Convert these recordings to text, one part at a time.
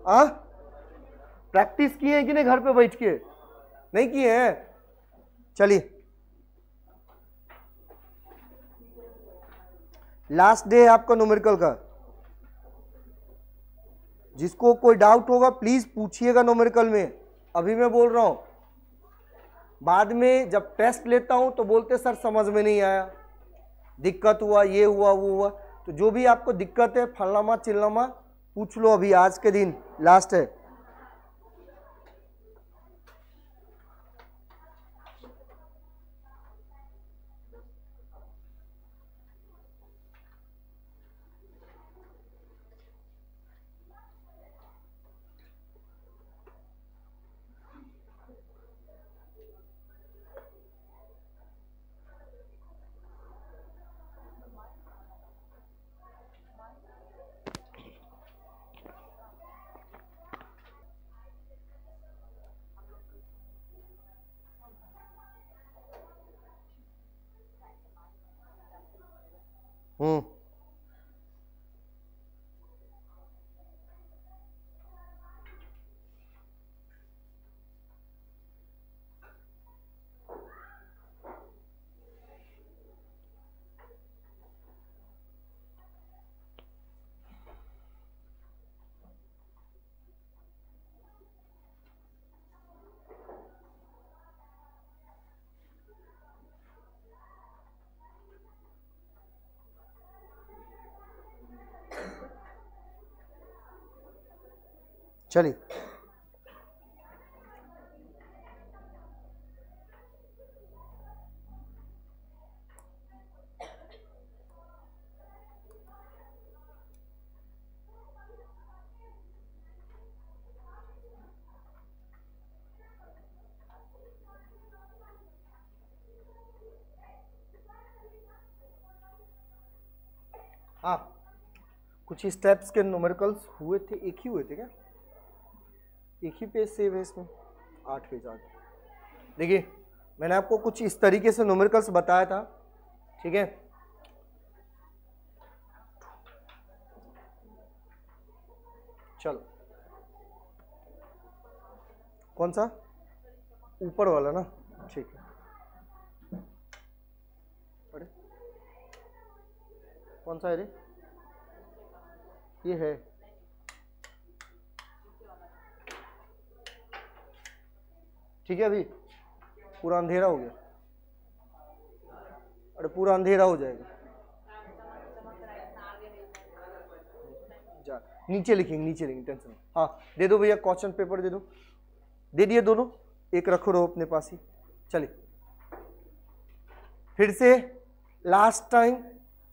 आ practice किए हैं कि नहीं घर पे बैठ के? नहीं किए हैं? चलिए लास्ट डे है आपका न्यूमेरिकल का। जिसको कोई डाउट होगा प्लीज पूछिएगा न्यूमेरिकल में, अभी मैं बोल रहा हूं। बाद में जब टेस्ट लेता हूं तो बोलते सर समझ में नहीं आया, दिक्कत हुआ, ये हुआ वो हुआ। तो जो भी आपको दिक्कत है फलामा चिल्लामा पूछ लो, अभी आज के दिन लास्ट है। चलिए हाँ, कुछ स्टेप्स के न्यूमेरिकल्स हुए थे, एक ही हुए थे क्या? एक ही पेज सेव है इसमें, 8 पेज आगे। देखिए मैंने आपको कुछ इस तरीके से न्यूमेरिकल्स बताया था, ठीक है। चलो कौन सा? ऊपर वाला ना, ठीक है। अरे कौन सा है रे? ये है, ठीक है। अभी पूरा अंधेरा हो गया, अरे पूरा अंधेरा हो जाएगा। जा नीचे लिखेंगे, नीचे लिखेंगे, टेंशन। हाँ दे दो भैया, क्वेश्चन पेपर दे दो, दे दिए दोनों, एक रखो रहो अपने पास ही। चलिए फिर से लास्ट टाइम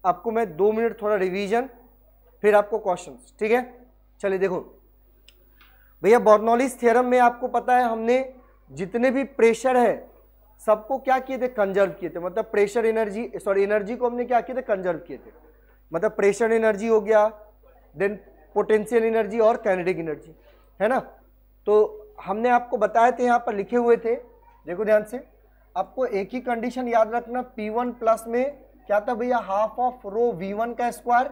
आपको मैं 2 मिनट थोड़ा रिवीजन, फिर आपको क्वेश्चंस, ठीक है। चलिए देखो भैया, बर्नौलीज थ्योरम में आपको पता है हमने जितने भी प्रेशर है सबको क्या किए थे? कंजर्व किए थे। मतलब प्रेशर एनर्जी, सॉरी एनर्जी को हमने क्या किए थे? कंजर्व किए थे। मतलब प्रेशर एनर्जी हो गया, देन पोटेंशियल एनर्जी और काइनेटिक एनर्जी, है ना। तो हमने आपको बताए थे, यहाँ पर लिखे हुए थे, देखो ध्यान से। आपको एक ही कंडीशन याद रखना, P1 प्लस में क्या था भैया? हाफ ऑफ रो V1 का स्क्वायर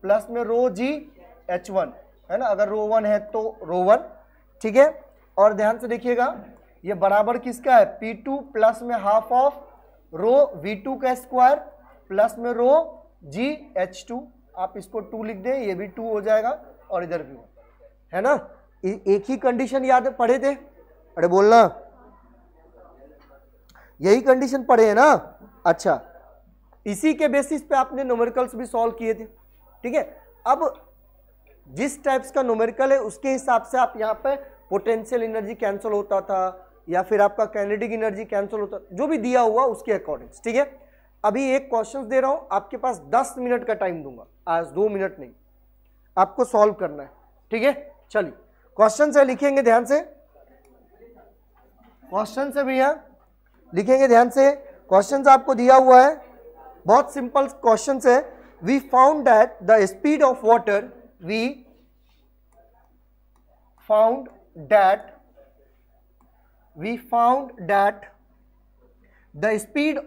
प्लस में रो G H1, है ना। अगर रो 1 है तो रो 1, ठीक है। और ध्यान से देखिएगा, ये बराबर किसका है? P2 प्लस में हाफ ऑफ रो V2 का स्क्वायर प्लस में रो G H2। आप इसको 2 लिख दें, ये भी 2 हो जाएगा और इधर भी, है ना। एक ही कंडीशन याद पढ़े थे? अरे बोलना, यही कंडीशन पढ़े है ना। अच्छा, इसी के बेसिस पे आपने न्यूमेरिकल्स भी सॉल्व किए थे, ठीक है। अब जिस टाइप्स का न्यूमेरिकल है उसके हिसाब से आप यहाँ पे पोटेंशियल एनर्जी कैंसिल होता था या फिर आपका काइनेटिक एनर्जी कैंसिल होता, जो भी दिया हुआ उसके अकॉर्डिंग, ठीक है। अभी एक क्वेश्चन दे रहा हूं, आपके पास 10 मिनट का टाइम दूंगा, आज 2 मिनट नहीं, आपको सॉल्व करना है, ठीक है। चलिए क्वेश्चन से लिखेंगे ध्यान से, क्वेश्चन से भैया लिखेंगे ध्यान से। क्वेश्चन आपको दिया हुआ है, बहुत सिंपल क्वेश्चन है। We found that the speed of water, we found that the speed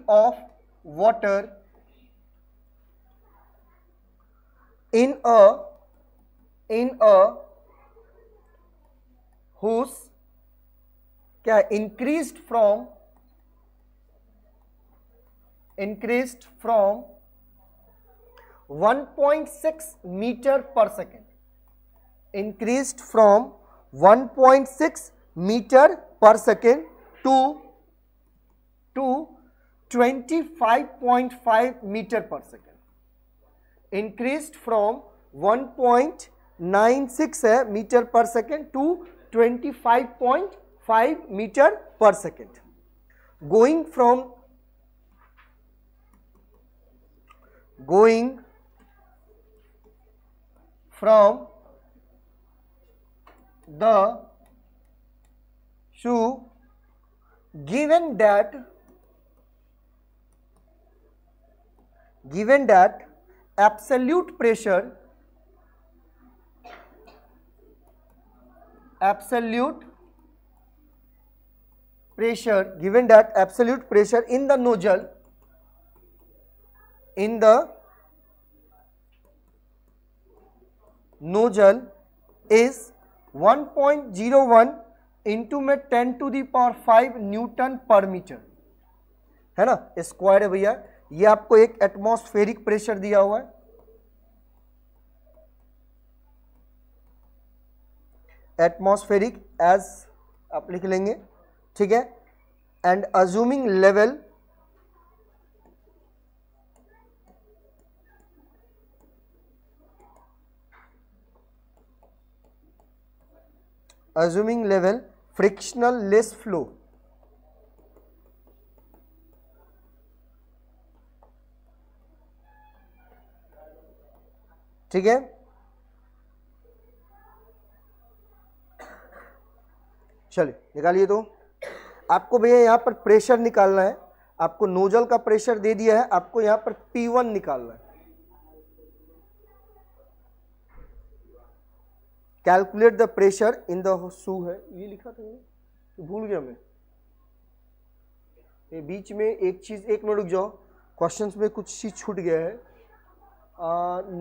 of water in a whose क्या है, increased from 1.6 meter per second, increased from 1.6 meter per second to 25.5 meter per second, increased from 1.96 है metre पर second to 25.5 metre पर second. going from the shoe, given that absolute pressure given that absolute pressure in the nozzle is 1.01 into में 10 to the power 5 Newton पर metre है ना, square है भैया. ये आपको एक एटमॉस्फेरिक प्रेशर दिया हुआ है, एटमॉस्फेरिक एज आप लिख लेंगे, ठीक है. And assuming level frictional less flow, ठीक है. चलिए निकालिए. तो आपको भैया यहां पर प्रेशर निकालना है, आपको नोजल का प्रेशर दे दिया है, आपको यहां पर P1 निकालना है. Calculate the pressure in the shoe है, ये लिखा था तो भूल गया मैं. ये बीच में एक चीज, एक मिनट रुक जाओ, क्वेश्चंस में कुछ चीज छूट गया है.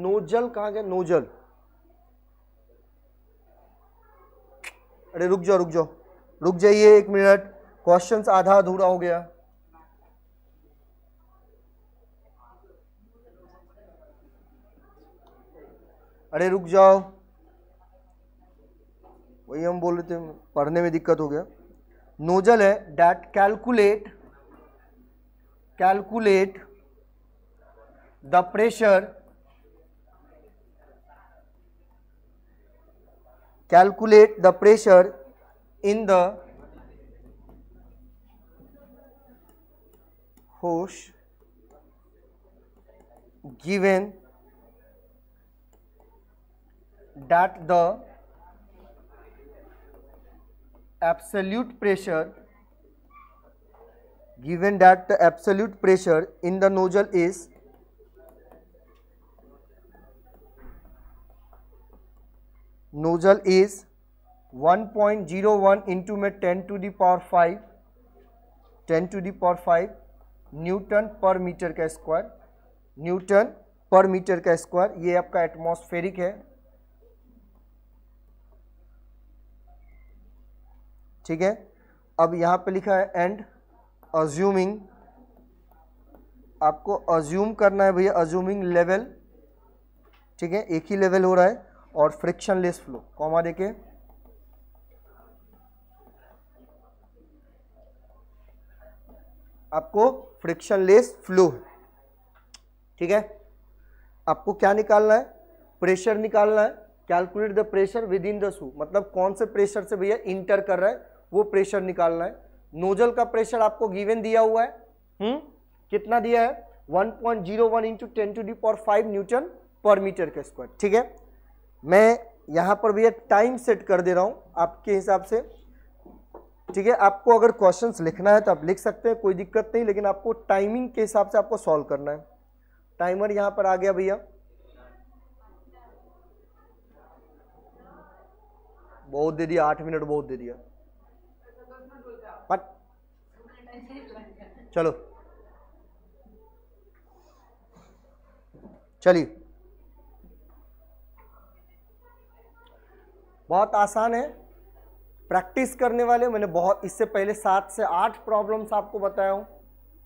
नोजल कहाँ गया, नोजल, अरे रुक जाइए एक मिनट, क्वेश्चंस आधा अधूरा हो गया. अरे रुक जाओ, वही हम बोल रहे थे, पढ़ने में दिक्कत हो गया. नोजल है that calculate the pressure in the hose given that the absolute pressure in the nozzle is 1.01 into में 10 to the power 5 न्यूटन पर मीटर का स्क्वायर, ये आपका एटमॉस्फेरिक है, ठीक है. अब यहां पे लिखा है एंड अज्यूमिंग, आपको अज्यूम करना है भैया, अज्यूमिंग लेवल, ठीक है, एक ही लेवल हो रहा है, और फ्रिक्शनलेस फ्लो, कॉमा देके आपको फ्रिक्शनलेस फ्लो, ठीक है. आपको क्या निकालना है, प्रेशर निकालना है. Calculate the pressure with in the shoe, मतलब कौन से प्रेशर से भैया इंटर कर रहा है वो प्रेशर निकालना है. नोजल का प्रेशर आपको गिवन दिया हुआ है, कितना दिया है, 1.01 into 10 to the power 5 Newton पर मीटर का स्क्वायर, ठीक है. मैं यहां पर भैया टाइम सेट कर दे रहा हूं आपके हिसाब से, ठीक है. आपको अगर क्वेश्चंस लिखना है तो आप लिख सकते हैं, कोई दिक्कत नहीं, लेकिन आपको टाइमिंग के हिसाब से आपको सॉल्व करना है. टाइमर यहां पर आ गया भैया, बहुत दे दिया, 8 मिनट बहुत दे दिया, बट चलो चलिए बहुत आसान है, प्रैक्टिस करने वाले मैंने बहुत इससे पहले 7 से 8 प्रॉब्लम्स आपको बताया हूँ,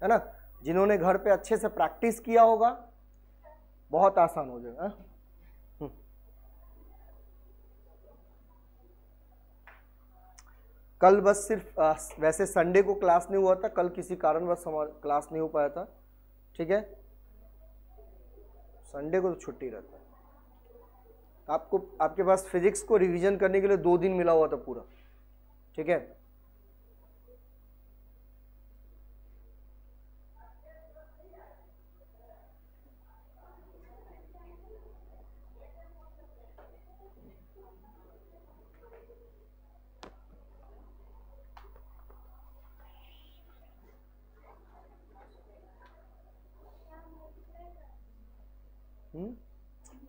है ना। जिन्होंने घर पे अच्छे से प्रैक्टिस किया होगा बहुत आसान हो जाएगा। कल बस सिर्फ वैसे संडे को क्लास नहीं हुआ था, कल किसी कारणवश हमारा क्लास नहीं हो पाया था, ठीक है। संडे को तो छुट्टी रहता है। आपको आपके पास फिजिक्स को रिवीजन करने के लिए 2 दिन मिला हुआ था पूरा, ठीक है।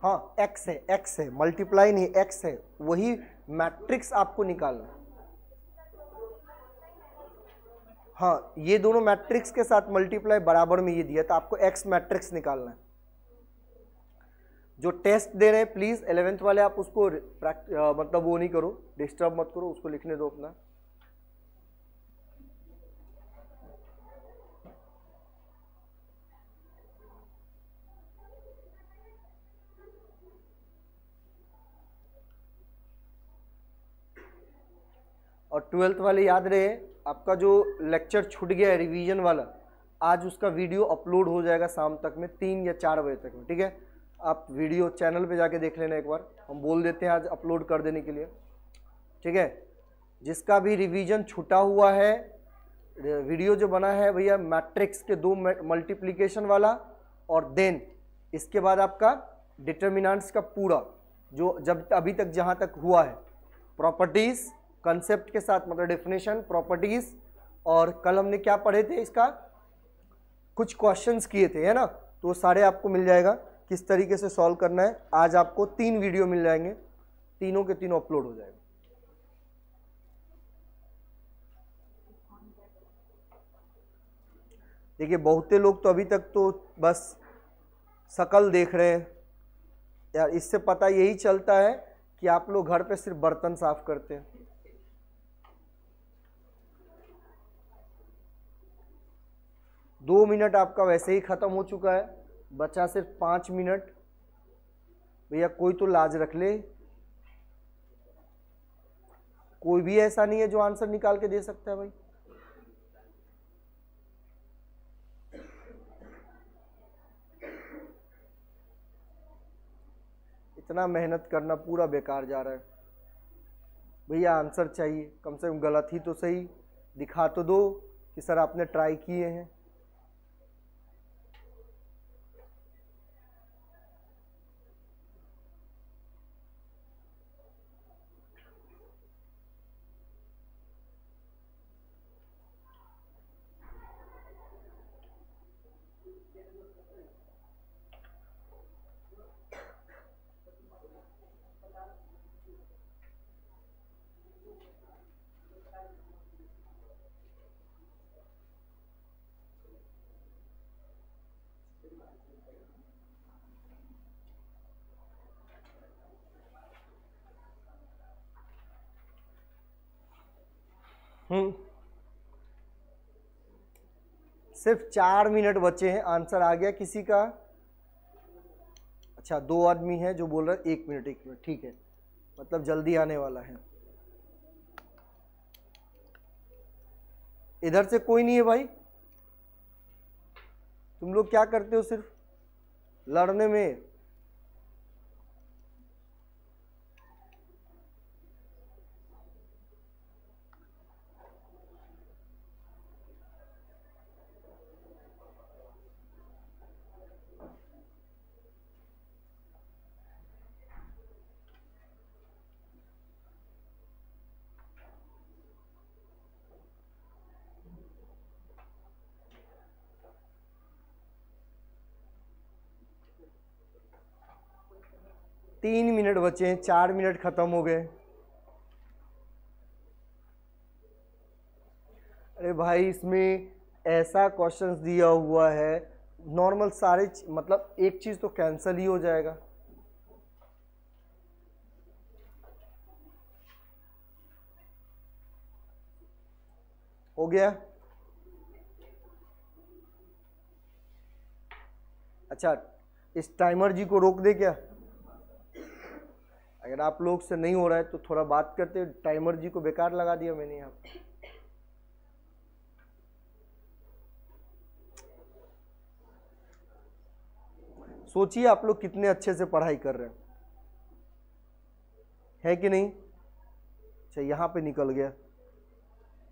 हाँ एक्स है, मल्टीप्लाई नहीं, एक्स है, वही मैट्रिक्स आपको निकालना है। हाँ ये दोनों मैट्रिक्स के साथ मल्टीप्लाई बराबर में ये दिया, तो आपको एक्स मैट्रिक्स निकालना है। जो टेस्ट दे रहे हैं प्लीज 11th वाले आप उसको मतलब वो नहीं करो, डिस्टर्ब मत करो, उसको लिखने दो अपना। और 12th वाले याद रहे, आपका जो लेक्चर छूट गया है रिवीजन वाला, आज उसका वीडियो अपलोड हो जाएगा शाम तक में 3 या 4 बजे तक में, ठीक है। आप वीडियो चैनल पे जाके देख लेना एक बार, हम बोल देते हैं आज अपलोड कर देने के लिए, ठीक है। जिसका भी रिवीजन छूटा हुआ है, वीडियो जो बना है भैया मैट्रिक्स के 2 मल्टीप्लिकेशन वाला, और देन इसके बाद आपका डिटर्मिनेंट्स का पूरा जो जब अभी तक जहाँ तक हुआ है, प्रॉपर्टीज कंसेप्ट के साथ, मतलब डेफिनेशन, प्रॉपर्टीज, और कल हमने क्या पढ़े थे, इसका कुछ क्वेश्चंस किए थे, है ना। तो सारे आपको मिल जाएगा किस तरीके से सॉल्व करना है। आज आपको 3 वीडियो मिल जाएंगे, तीनों के तीनों अपलोड हो जाएगा। देखिए बहुते लोग तो अभी तक तो बस शकल देख रहे हैं यार, इससे पता यही चलता है कि आप लोग घर पे सिर्फ बर्तन साफ करते हैं। दो मिनट आपका वैसे ही खत्म हो चुका है, बचा सिर्फ 5 मिनट। भैया कोई तो लाज रख ले, कोई भी ऐसा नहीं है जो आंसर निकाल के दे सकता है भाई। इतना मेहनत करना पूरा बेकार जा रहा है। भैया आंसर चाहिए, कम से कम गलत ही तो सही दिखा तो दो कि सर आपने ट्राई किए हैं। सिर्फ 4 मिनट बचे हैं। आंसर आ गया किसी का? अच्छा 2 आदमी हैं जो बोल रहे हैं 1 मिनट 1 मिनट, ठीक है, मतलब जल्दी आने वाला है। इधर से कोई नहीं है भाई? तुम लोग क्या करते हो सिर्फ लड़ने में? तीन मिनट बचे हैं, 4 मिनट खत्म हो गए। अरे भाई इसमें ऐसा क्वेश्चंस दिया हुआ है, नॉर्मल सारे मतलब एक चीज तो कैंसिल ही हो जाएगा। हो गया। अच्छा, इस टाइमर जी को रोक दे क्या? अगर आप लोग से नहीं हो रहा है तो थोड़ा बात करते। टाइमर जी को बेकार लगा दिया मैंने यहाँ पे। सोचिए आप लोग कितने अच्छे से पढ़ाई कर रहे हैं, है कि नहीं? अच्छा, यहाँ पे निकल गया।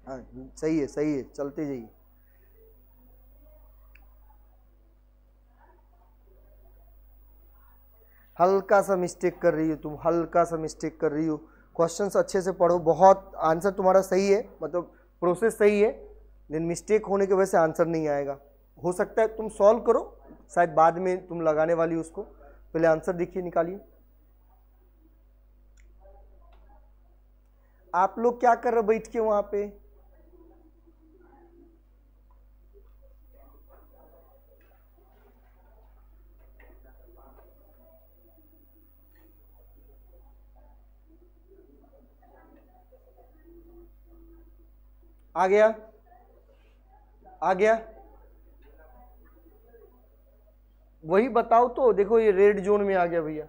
हाँ सही है, सही है, चलते जाइए। हल्का सा मिस्टेक कर रही हो तुम, हल्का सा मिस्टेक कर रही हो। क्वेश्चंस अच्छे से पढ़ो, बहुत आंसर तुम्हारा सही है, मतलब प्रोसेस सही है, लेकिन मिस्टेक होने की वजह से आंसर नहीं आएगा। हो सकता है तुम सॉल्व करो, शायद बाद में तुम लगाने वाली उसको, पहले आंसर देखिए, निकालिए। आप लोग क्या कर रहे हो बैठ के वहां पे? आ गया, आ गया? वही बताओ तो। देखो ये रेड जोन में आ गया भैया।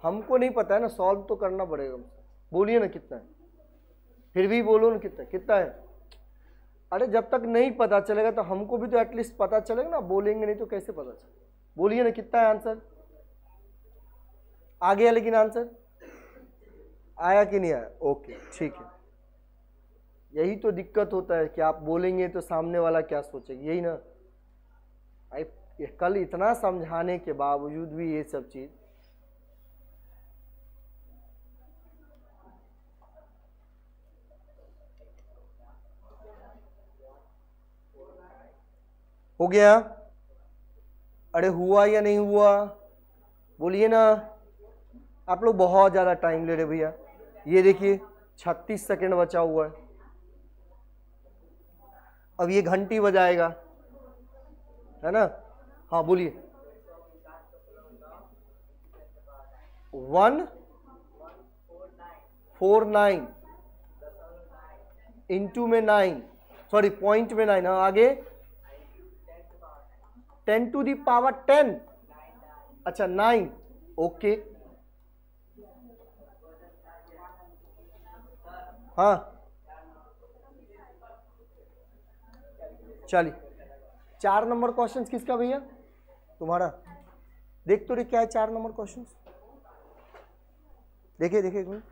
हमको नहीं पता है ना, सॉल्व तो करना पड़ेगा। बोलिए ना कितना है, फिर भी बोलो ना कितना कितना है। अरे जब तक नहीं पता चलेगा तो हमको भी तो एटलीस्ट पता चलेगा ना, बोलेंगे नहीं तो कैसे पता चलेगा? बोलिए ना कितना है आंसर। आ गया लेकिन आंसर आया कि नहीं आया? ओके ठीक है। यही तो दिक्कत होता है कि आप बोलेंगे तो सामने वाला क्या सोचेगा, यही ना। कल इतना समझाने के बावजूद भी ये सब चीज। हो गया? अरे हुआ या नहीं हुआ? बोलिए ना। आप लोग बहुत ज्यादा टाइम ले रहे भैया। ये देखिए 36 सेकंड बचा हुआ है। अब ये घंटी बजाएगा, है ना? हाँ बोलिए। 149 इंटू में 9, सॉरी पॉइंट में 9। हाँ आगे 10 टू दी पावर 10। अच्छा 9, ओके। हाँ चलिए, 4 नंबर क्वेश्चन किसका भैया? तुम्हारा। देख तो रे क्या है 4 नंबर क्वेश्चन, देखिए देखिए एक मिनट।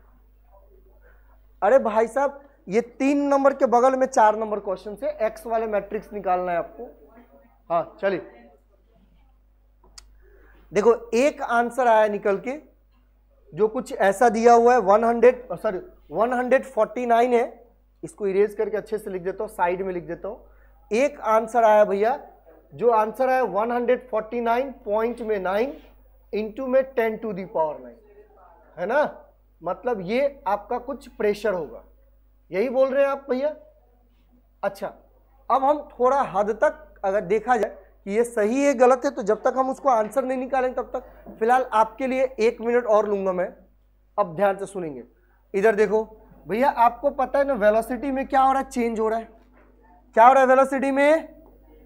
अरे भाई साहब ये 3 नंबर के बगल में 4 नंबर क्वेश्चन से एक्स वाले मैट्रिक्स निकालना है आपको। हाँ चलिए देखो, एक आंसर आया निकल के जो कुछ ऐसा दिया हुआ है 149 है। इसको इरेज करके अच्छे से लिख देता हूं, साइड में लिख देता हूं। एक आंसर आया भैया, जो आंसर है 149 पॉइंट में 9 इंटू में 10 टू दी पावर 9, है ना? मतलब ये आपका कुछ प्रेशर होगा, यही बोल रहे हैं आप भैया। अच्छा अब हम थोड़ा हद तक अगर देखा जाए कि ये सही है गलत है, तो जब तक हम उसको आंसर नहीं निकालेंगे तब तक फिलहाल आपके लिए 1 मिनट और लूंगा मैं। अब ध्यान से सुनेंगे, इधर देखो भैया। आपको पता है ना वेलोसिटी में क्या हो रहा है? चेंज हो रहा है। क्या हो रहा है वेलोसिटी में?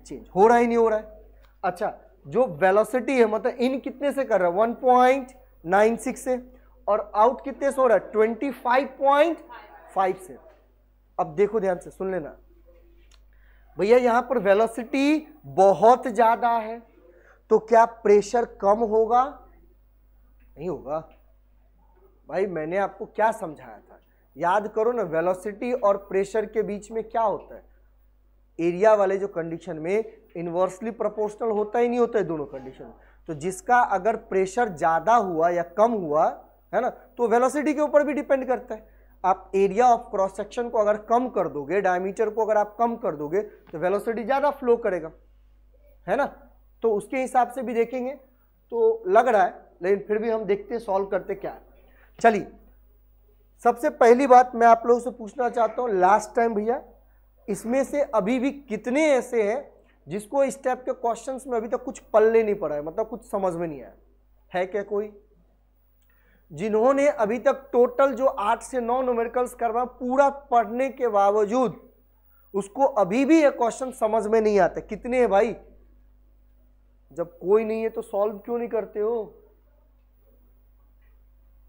चेंज हो रहा ही नहीं हो रहा है। अच्छा जो वेलोसिटी है मतलब इन कितने से कर रहा है? 1.96 से, और आउट कितने से हो रहा है? 25.5 से। अब देखो ध्यान से सुन लेना भैया, यहां पर वेलोसिटी बहुत ज्यादा है तो क्या प्रेशर कम होगा? नहीं होगा भाई। मैंने आपको क्या समझाया था, याद करो ना। वेलोसिटी और प्रेशर के बीच में क्या होता है? एरिया वाले जो कंडीशन में इनवर्सली प्रोपोर्शनल होता ही नहीं होता है दोनों कंडीशन। तो जिसका अगर प्रेशर ज्यादा हुआ या कम हुआ, है ना, तो वेलोसिटी के ऊपर भी डिपेंड करता है। आप एरिया ऑफ क्रॉस सेक्शन को अगर कम कर दोगे, डायमीटर को अगर आप कम कर दोगे, तो वेलोसिटी ज्यादा फ्लो करेगा, है ना? तो उसके हिसाब से भी देखेंगे तो लग रहा है, लेकिन फिर भी हम देखते सॉल्व करते क्या है। चलिए सबसे पहली बात मैं आप लोगों से पूछना चाहता हूं, लास्ट टाइम भैया इसमें से अभी भी कितने ऐसे हैं जिसको इस टाइप के क्वेश्चंस में अभी तक कुछ पल्ले नहीं पड़ा है, मतलब कुछ समझ में नहीं आया है? क्या कोई जिन्होंने अभी तक टोटल जो 8 से 9 न्यूमेरिकल्स करवा पूरा पढ़ने के बावजूद उसको अभी भी ये क्वेश्चन समझ में नहीं आता। कितने हैं भाई? जब कोई नहीं है तो सॉल्व क्यों नहीं करते हो?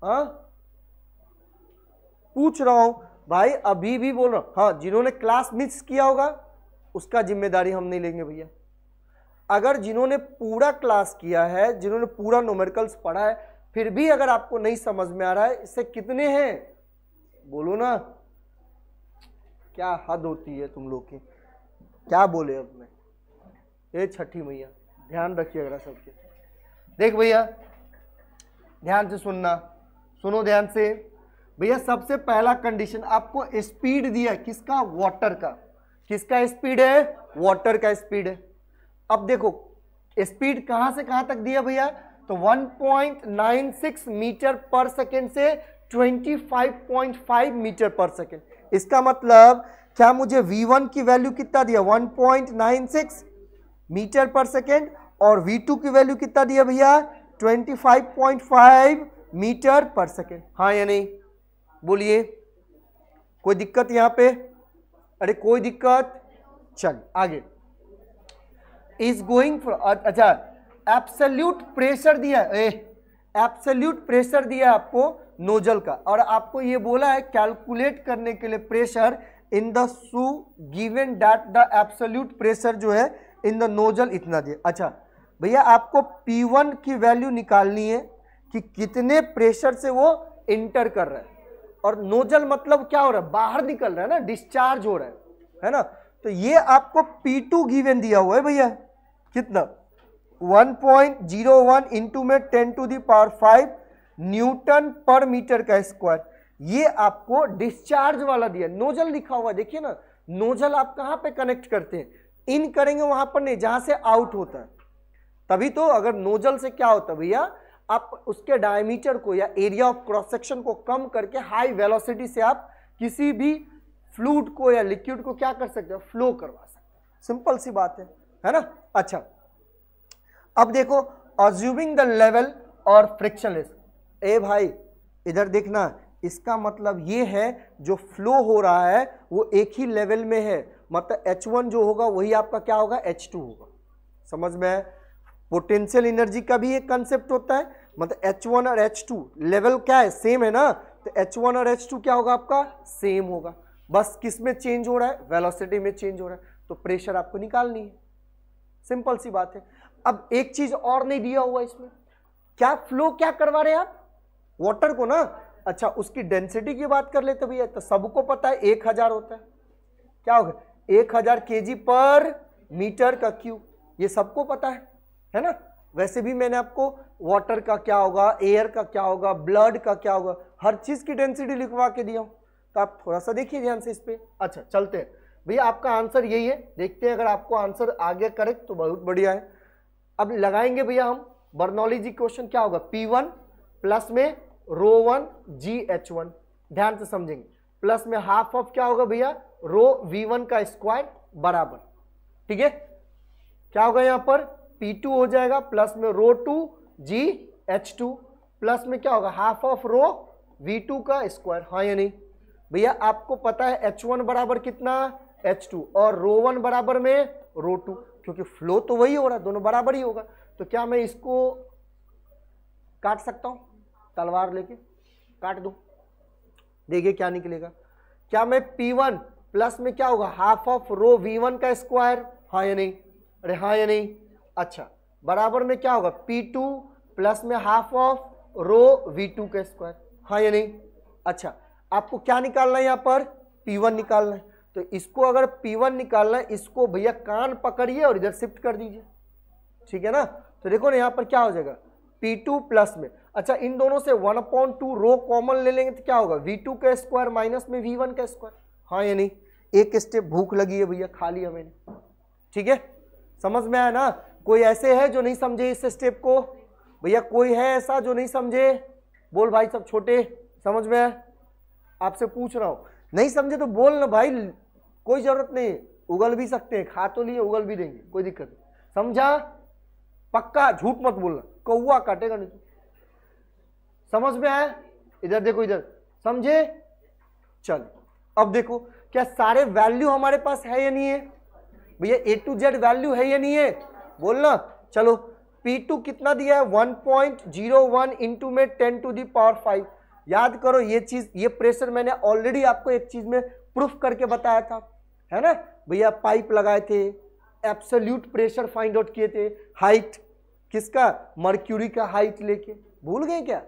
हाँ पूछ रहा हूं भाई, अभी भी बोल रहा हूं। हाँ, जिन्होंने क्लास मिस किया होगा उसका जिम्मेदारी हम नहीं लेंगे भैया। अगर जिन्होंने पूरा क्लास किया है, जिन्होंने पूरा न्यूमेरिकल्स पढ़ा है, फिर भी अगर आपको नहीं समझ में आ रहा है, इससे कितने हैं बोलो ना। क्या हद होती है तुम लोग की, क्या बोले अब मैं। ये छठी मैया ध्यान रखिएगा सबके। देख भैया ध्यान से सुनना, सुनो ध्यान से भैया। सबसे पहला कंडीशन आपको स्पीड दिया, किसका? वाटर का। किसका स्पीड है? वाटर का स्पीड है। अब देखो स्पीड कहां से कहां तक दिया भैया? तो 1.96 मीटर पर सेकेंड से 25.5 मीटर पर सेकेंड। इसका मतलब क्या मुझे V1 की वैल्यू कितना दिया? 1.96 मीटर पर सेकेंड, और V2 की वैल्यू कितना दिया भैया? 25.5 मीटर पर सेकेंड। हाँ या नहीं बोलिए, कोई दिक्कत यहां पे? अरे कोई दिक्कत? चल आगे। इज गोइंग फॉर, अच्छा एब्सोल्यूट प्रेशर दिया, एब्सोल्यूट प्रेशर दिया आपको नोजल का, और आपको ये बोला है कैलकुलेट करने के लिए pressure in the shoe given that the absolute pressure जो है इन द नोजल इतना दिया। अच्छा भैया आपको P1 की वैल्यू निकालनी है कि कितने प्रेशर से वो इंटर कर रहा है, और नोजल मतलब क्या हो रहा है? बाहर निकल रहा है ना, डिस्चार्ज हो रहा है ना। तो ये आपको P2 गिवन दिया हुआ है भैया, कितना? 1.01 इंटू में 10⁵ न्यूटन पर मीटर का स्क्वायर। ये आपको डिस्चार्ज वाला दिया, नोजल लिखा हुआ देखिए ना। नोजल आप कहां पे कनेक्ट करते हैं? इन करेंगे वहां पर नहीं, जहां से आउट होता है। तभी तो अगर नोजल से क्या होता है भैया, आप उसके डायमीटर को या एरिया ऑफ क्रॉस सेक्शन को कम करके हाई वेलोसिटी से आप किसी भी फ्लूइड को या लिक्विड को क्या कर सकते हो? फ्लो करवा सकते हैं। सिंपल सी बात है ना। अच्छा अब देखो, अज्यूमिंग द लेवल और फ्रिक्शनलेस। ए भाई इधर देखना, इसका मतलब ये है जो फ्लो हो रहा है वो एक ही लेवल में है, मतलब H1 जो होगा वही आपका क्या होगा? H2 होगा। समझ में है? पोटेंशियल एनर्जी का भी एक कंसेप्ट होता है, मतलब H1 और H2 लेवल क्या है? सेम है ना। तो H1 और H2 क्या होगा आपका? सेम होगा। बस किस में चेंज हो रहा है? वेलोसिटी में चेंज हो रहा है। तो प्रेशर आपको निकालनी है, सिंपल सी बात है। अब एक चीज और नहीं दिया हुआ इसमें, क्या फ्लो क्या करवा रहे हैं आप? वाटर को ना। अच्छा उसकी डेंसिटी की बात कर लेते भैया, तो सबको पता है 1000 होता है। क्या होगा? 1000 kg पर मीटर का क्यूब, ये सबको पता है ना। वैसे भी मैंने आपको वाटर का क्या होगा, एयर का क्या होगा, ब्लड का क्या होगा, हर चीज की डेंसिटी लिखवा के दिया हूं, तो आप थोड़ा सा देखिए ध्यान से इस पे। अच्छा चलते हैं भैया, आपका आंसर यही है, देखते हैं अगर आपको आंसर आ गया करेक्ट तो बहुत बढ़िया है। अब लगाएंगे भैया हम बर्नौली इक्वेशन, क्या होगा? P1 प्लस में ρ1 GH1, ध्यान से समझेंगे, प्लस में हाफ ऑफ क्या होगा भैया? ρV1 का स्क्वायर बराबर, ठीक है। क्या होगा यहां पर? P2 हो जाएगा प्लस में ρ2 GH2, प्लस में क्या होगा? हाफ ऑफ ρV2 का स्क्वायर। हाँ या नहीं भैया? आपको पता है H1 बराबर कितना? H2, और ρ1 बराबर में ρ2, क्योंकि फ्लो तो वही हो रहा है, दोनों बराबर ही होगा। तो क्या मैं इसको काट सकता हूं? तलवार लेके काट दूं, देखिए क्या निकलेगा। क्या मैं P1 प्लस में क्या होगा? हाफ ऑफ ρV1 का स्क्वायर। हाँ या नहीं? अरे हाँ या नहीं? अच्छा बराबर में क्या होगा? P2 प्लस में हाफ ऑफ ρV2 का स्क्वायर। हाँ या नहीं? अच्छा आपको क्या निकालना है? यहां पर P1 निकालना है। तो इसको अगर P1 निकालना है, इसको भैया कान पकड़िए और इधर शिफ्ट कर दीजिए, ठीक है ना। तो देखो ना यहां पर क्या हो जाएगा? P2 प्लस में, अच्छा इन दोनों से 1/2 रो कॉमन ले लेंगे तो क्या होगा? V2 का स्क्वायर माइनस में V1 का स्क्वायर। हाँ या नहीं? एक स्टेप भूख लगी है भैया, खा लिया मैंने, ठीक है। समझ में आया ना? कोई ऐसे है जो नहीं समझे इस स्टेप को? भैया कोई है ऐसा जो नहीं समझे? बोल भाई, सब छोटे समझ में आया? आपसे पूछ रहा हूं, नहीं समझे तो बोल ना भाई, कोई जरूरत नहीं, उगल भी सकते हैं, खा तो लिए उगल भी देंगे, कोई दिक्कत नहीं। समझा? पक्का, झूठ मत बोलना, कौवा काटेगा नहीं। समझ में आया? इधर देखो, इधर समझे? चल अब देखो क्या सारे वैल्यू हमारे पास है या नहीं है भैया? A to Z वैल्यू है या नहीं है? बोलना। चलो P2 कितना दिया है? 1.01 इंटू में 10⁵ याद करो ये चीज, ये प्रेशर मैंने ऑलरेडी आपको एक चीज में प्रूफ करके बताया था, है ना भैया? पाइप लगाए थे, एब्सोल्यूट प्रेशर फाइंड आउट किए थे, हाइट किसका? मर्क्यूरी का हाइट लेके, भूल गए क्या?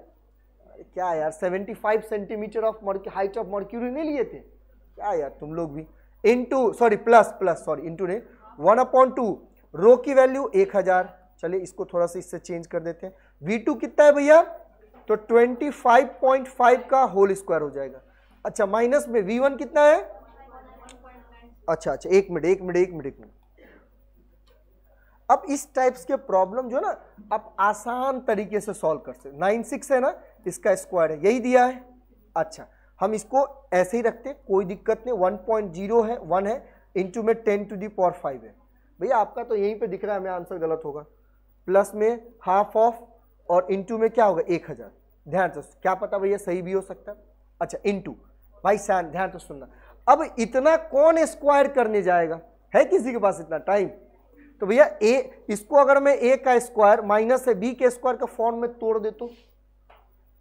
क्या यार 75 centimetre of height of mercury नहीं लिए थे क्या यार तुम लोग भी? Into sorry plus sorry into ने 1/2 रो की वैल्यू 1000। चलिए इसको थोड़ा सा इससे चेंज कर देते हैं। V2 कितना है भैया? तो 25.5 का होल स्क्वायर हो जाएगा। अच्छा माइनस में V1 कितना है? अच्छा एक मिनट। अब इस टाइप्स के प्रॉब्लम जो ना आप आसान तरीके से सॉल्व कर सकते। 96 है ना, इसका स्क्वायर है, यही दिया है। अच्छा हम इसको ऐसे ही रखते, कोई दिक्कत नहीं। 1.0 है, 1 है, इंटू में 10⁵ है। भैया आपका तो यहीं पे दिख रहा है, मैं आंसर गलत होगा। प्लस में हाफ ऑफ और इंटू में क्या होगा? 1000। ध्यान से, क्या पता भैया सही भी हो सकता है। अच्छा इंटू, भाई सैन ध्यान से सुनना। अब इतना कौन स्क्वायर करने जाएगा? है किसी के पास इतना टाइम? तो भैया इसको अगर मैं a का स्क्वायर माइनस है b के स्क्वायर का फॉर्म में तोड़ दे तो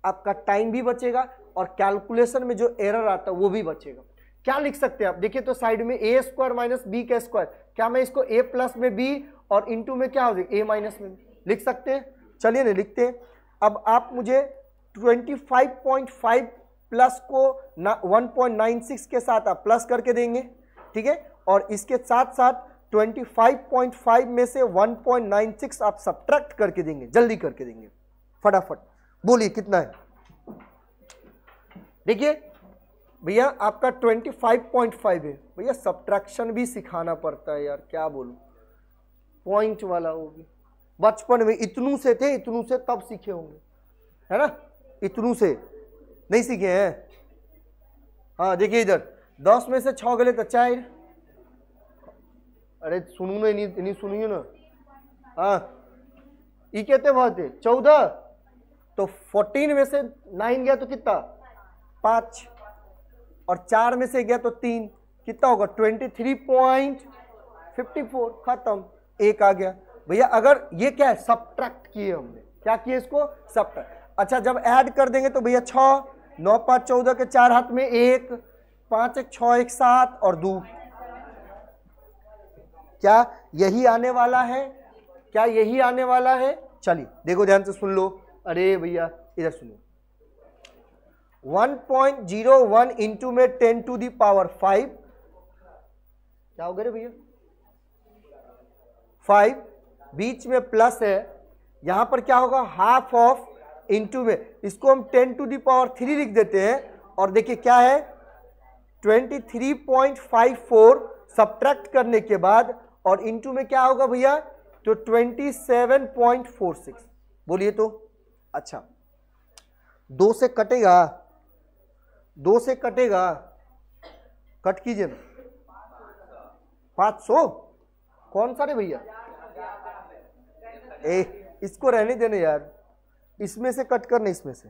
आपका टाइम भी बचेगा और कैलकुलेशन में जो एरर आता है वो भी बचेगा। क्या लिख सकते हैं आप? देखिए तो साइड में a स्क्वायर माइनस b का स्क्वायर, क्या मैं इसको a प्लस में b और इंटू में क्या हो जाएगा? a माइनस में लिख सकते हैं। चलिए ना लिखते हैं। अब आप मुझे 25.5 प्लस को 1.96 के साथ आप प्लस करके देंगे, ठीक है? और इसके साथ साथ 25.5 में से 1.96 आप सब्ट्रैक्ट करके देंगे, जल्दी करके देंगे फटाफट। बोलिए कितना है? देखिए भैया आपका 25.5 है। भैया सब्ट्रैक्शन भी सिखाना पड़ता है यार, क्या बोलूं, पॉइंट वाला होगी। बचपन में इतनू से थे, इतनू से तब सीखे होंगे, है ना? इतनू से नहीं सीखे हैं। हाँ देखिए इधर 10 में से 6 गले तो 4। अरे सुनू ना, नहीं सुनिए ना। हाँ ये कहते बहुत है 14, तो 14 में से 9 गया तो कितना? 5, और 4 में से गया तो 3, कितना होगा? 23.54। खत्म, एक आ गया। भैया अगर ये क्या है? सब्ट्रैक्ट किए हमने, क्या किए इसको? सब्ट्रैक्ट। अच्छा जब ऐड कर देंगे तो भैया 6, 9 5 14 के 4 हाथ में 1, 5 1 6 1 7 और 2। क्या यही आने वाला है? क्या यही आने वाला है? चलिए देखो ध्यान से सुन लो। अरे भैया इधर सुनो, 1.01 इंटू में 10⁵ क्या हो गया रे भैया? 5, बीच में प्लस है, यहां पर क्या होगा? हाफ ऑफ इंटू में, इसको हम 10⁵ लिख देते हैं। और देखिए क्या है? 23.54 सब्ट्रैक्ट करने के बाद और इंटू में क्या होगा भैया? तो 27.46। बोलिए तो। अच्छा 2 से कटेगा, 2 से कटेगा, कट कीजिए ना। 500 कौन सा रे भैया? इसको रहने देने यार, इसमें से कट करना, इसमें से।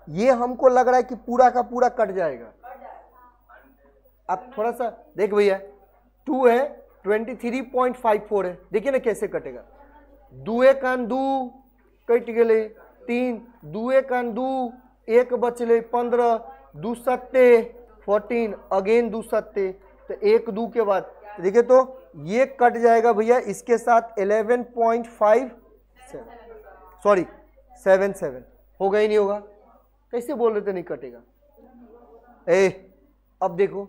ये हमको लग रहा है कि पूरा का पूरा कट जाएगा। अब थोड़ा सा देख भैया, 2 है, 23.54 है, देखिए ना कैसे कटेगा। 2 कान 2 कट गए, 3 2 कान 2 1 बचले 15, 2 सत्ते 14, अगेन 2 सत्ते, तो 1 2 के बाद देखिए तो ये कट जाएगा भैया इसके साथ 11.57, सॉरी 77। होगा ही नहीं होगा? कैसे बोल रहे थे नहीं कटेगा? अब देखो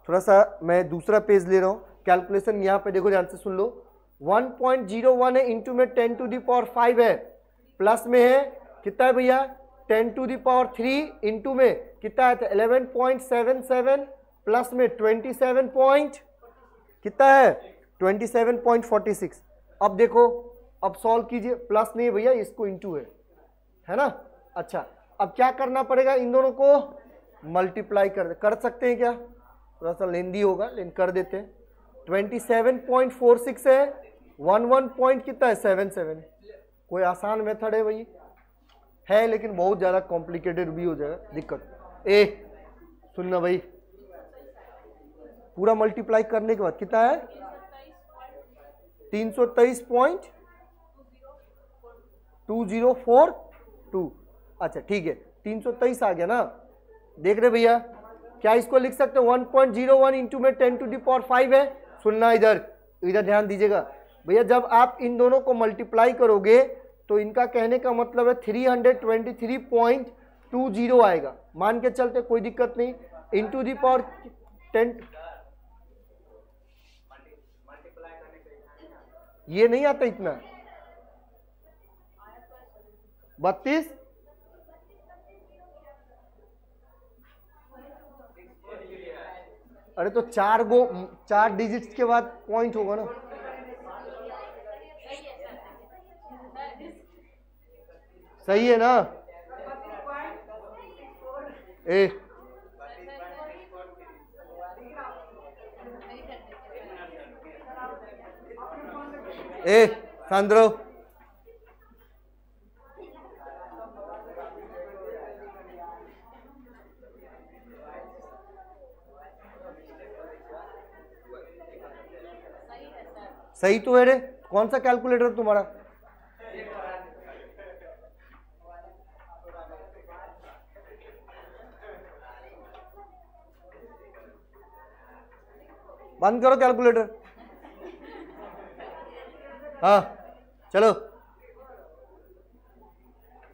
थोड़ा सा मैं दूसरा पेज ले रहा हूं, कैलकुलेशन यहाँ पे देखो ध्यान से सुन लो। 1.01 है, इंटू में 10⁵ है, प्लस में है कितना है भैया? 10⁵, इंटू में कितना है? 11.77, प्लस में 27 कितना है? 27.46। अब देखो, अब सॉल्व कीजिए। प्लस नहीं भैया, इसको इंटू है ना? अच्छा अब क्या करना पड़ेगा? इन दोनों को मल्टीप्लाई कर सकते हैं क्या? थोड़ा सा लेंदी होगा लेकिन कर देते हैं। 27.46 है, 11 पॉइंट कितना है? 77। कोई आसान मेथड है भाई? है, लेकिन बहुत ज़्यादा कॉम्प्लिकेटेड भी हो जाएगा, दिक्कत। ए सुनना भाई, पूरा मल्टीप्लाई करने के बाद कितना है? 323.2042। अच्छा ठीक है, 323 आ गया ना। देख रहे भैया, क्या इसको लिख सकते हो 1.01 इंटू में 10⁵ है। सुनना इधर, इधर ध्यान दीजिएगा भैया, जब आप इन दोनों को मल्टीप्लाई करोगे तो इनका कहने का मतलब है 323.20 आएगा। मान के चलते, कोई दिक्कत नहीं। इंटू दी पावर 10, ये नहीं आता इतना। 32, अरे तो 4 डिजिट्स के बाद पॉइंट होगा ना। सही है ना? सांद्रो, सही तो है रे। कौन सा कैलकुलेटर तुम्हारा? बंद करो कैलकुलेटर। हाँ चलो।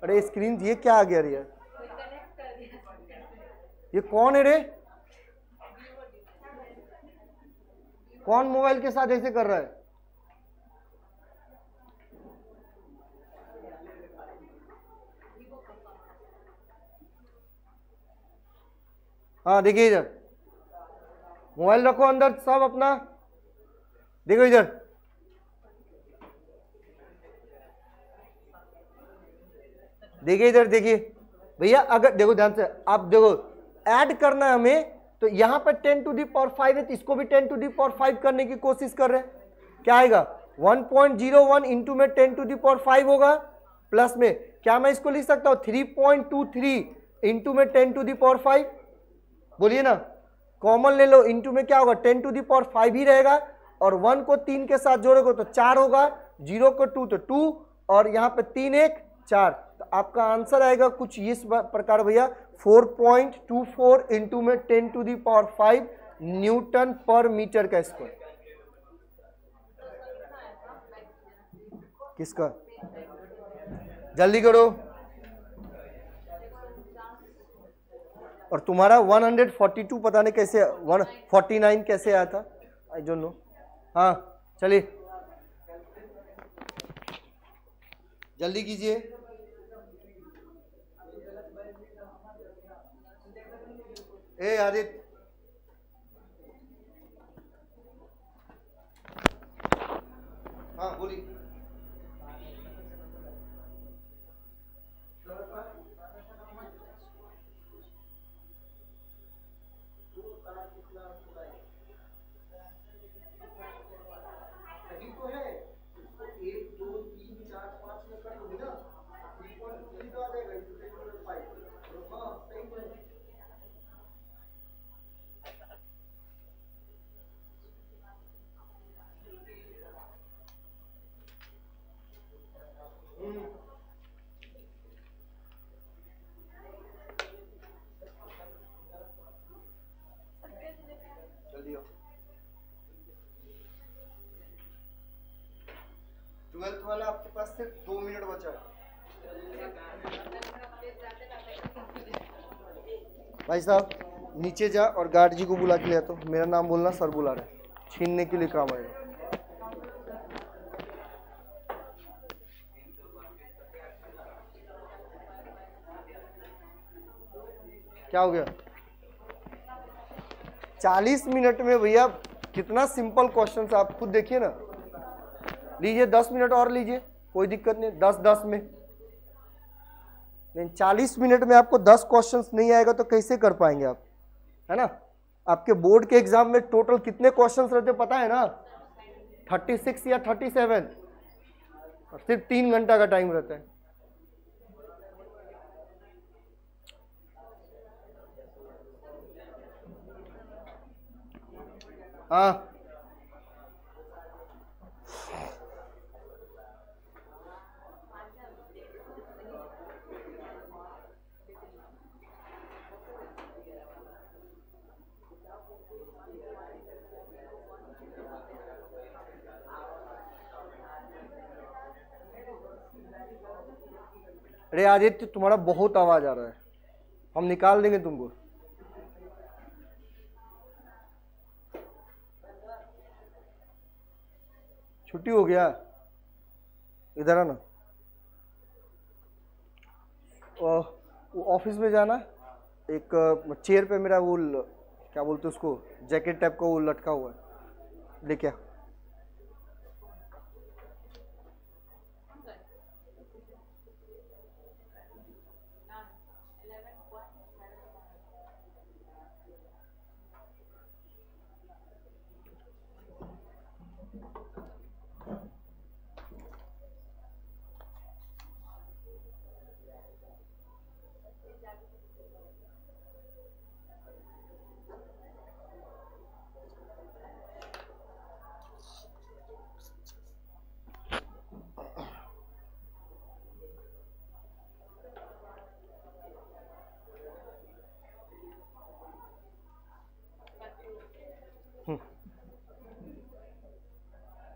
अरे स्क्रीन ये क्या आ गया रे यार? ये कौन है रे? कौन मोबाइल के साथ ऐसे कर रहा है? हाँ देखिए इधर, मोबाइल रखो अंदर सब अपना। देखो इधर, देखिए इधर, देखिए भैया, अगर देखो ध्यान से, आप देखो ऐड करना है हमें, तो यहां पर 10⁵ है, तो इसको भी 10⁵ करने की कोशिश कर रहे हैं। क्या आएगा? 1.01 इंटू में 10⁵ होगा, प्लस में क्या मैं इसको लिख सकता हूं 3.23 इंटू में 10⁵? बोलिए ना, कॉमन ले लो, इंटू में क्या होगा 10⁵ ही रहेगा, और 1 को 3 के साथ जोड़ोगे तो 4 होगा, 0 को 2 तो 2, और यहाँ पे 3 1 4। तो आपका आंसर आएगा कुछ इस प्रकार भैया, 4.24 इंटू में 10⁵ न्यूटन पर मीटर का स्क्वायर। किसका? जल्दी करो। और तुम्हारा 142 पता नहीं कैसे, 149 कैसे आया था, आई डोंट नो। हाँ चलिए जल्दी कीजिए। ए आदित्य, हाँ बोलिए। ट्वेल्थ वाला आपके पास सिर्फ 2 मिनट बचा है। भाई साहब नीचे जा और गार्ड जी को बुला के ले, तो मेरा नाम बोलना, सर बुला रहे, छीनने के लिए काम आएगा। क्या हो गया? 40 मिनट में भैया कितना सिंपल क्वेश्चन है, आप खुद देखिए ना। लीजिए 10 मिनट और लीजिए, कोई दिक्कत नहीं, 10-10 में। लेकिन 40 मिनट में आपको 10 क्वेश्चंस नहीं आएगा तो कैसे कर पाएंगे आप, है ना? आपके बोर्ड के एग्जाम में टोटल कितने क्वेश्चंस रहते पता है ना? 36 या 37, और सिर्फ 3 घंटा का टाइम रहता है। हाँ अरे आदित्य तुम्हारा बहुत आवाज आ रहा है, हम निकाल देंगे तुमको। छुट्टी हो गया, इधर आना, ऑफिस में जाना। एक चेयर पे मेरा वो क्या बोलते उसको, जैकेट टाइप का वो लटका हुआ है, लेके आ।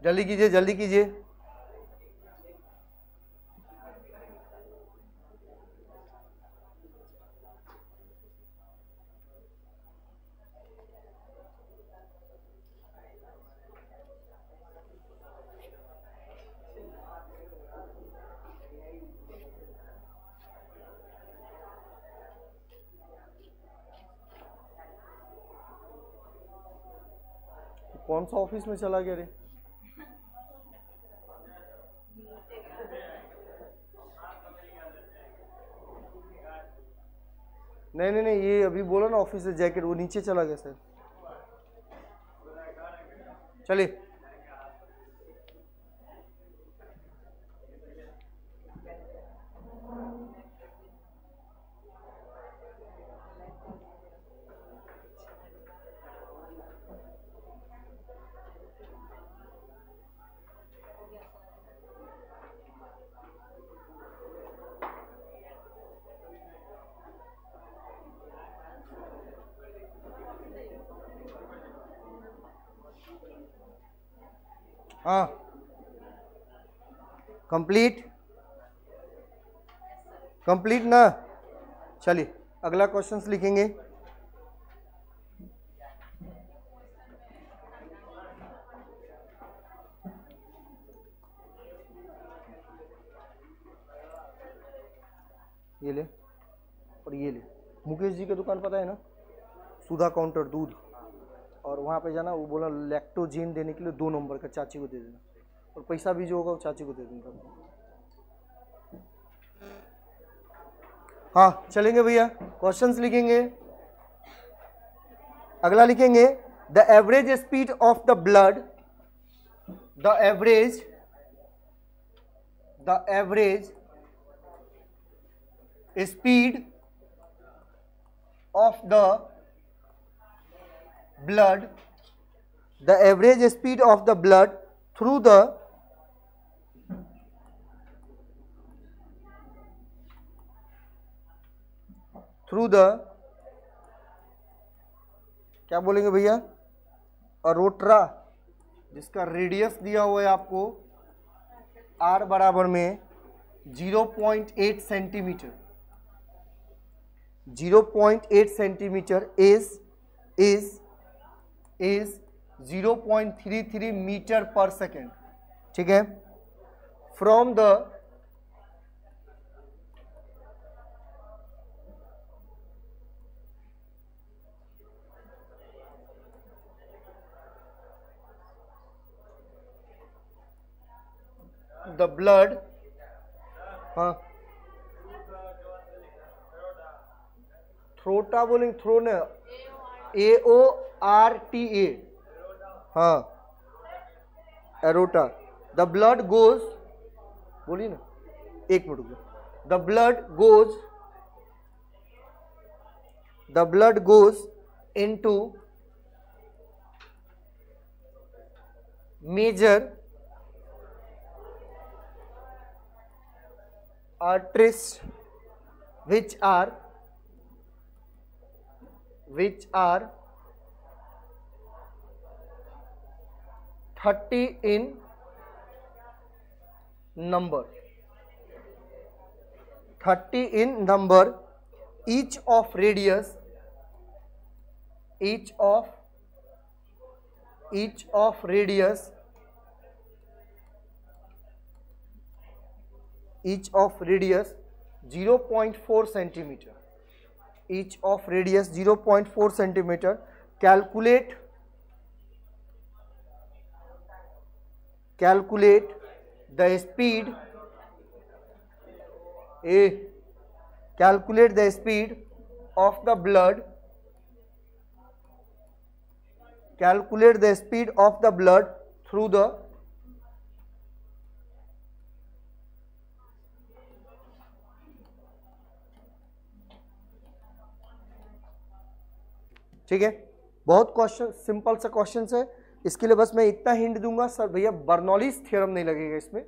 जल्दी कीजिए, जल्दी कीजिए। कौन सा ऑफिस में चला गया रे? नहीं नहीं नहीं, ये अभी बोला ना ऑफिस से जैकेट, वो नीचे चला गया सर। चलिए हाँ, कंप्लीट कंप्लीट ना। चलिए अगला क्वेश्चंस लिखेंगे। ये ले और ये ले। मुकेश जी की दुकान पता है ना, सुधा काउंटर दूध, और वहाँ पे जाना, वो बोला लैक्टोजेन देने के लिए 2 नंबर का चाची को दे देना, और पैसा भी जो होगा वो चाची को दे दूंगा। हाँ चलेंगे भैया, क्वेश्चंस लिखेंगे। अगला लिखेंगे the average speed of the blood, the average speed of the blood, the average speed of the blood through the क्या बोलेंगे भैया, अरोट्रा, जिसका रेडियस दिया हुआ है आपको r बराबर में 0.8 सेंटीमीटर, 0.8 सेंटीमीटर is 0.33 मीटर पर सेकेंड। ठीक है, फ्रॉम द ब्लड, हाँ थ्रोटा बोलेंगे, थ्रो ने AORTA, हाँ एरोटा। द ब्लड गोज, बोलिए ना, एक मिनट रुको। The blood goes into major arteries which are 30 in number, 30 in number, each of radius each of radius 0.4 centimeter, each of radius 0.4 centimeter. calculate the speed calculate the speed of the blood, calculate the speed of the blood through the ठीक है। बहुत question, simple सा question है। इसके लिए बस मैं इतना हिंट दूंगा सर भैया, बर्नौलीज थ्योरम नहीं लगेगा इसमें,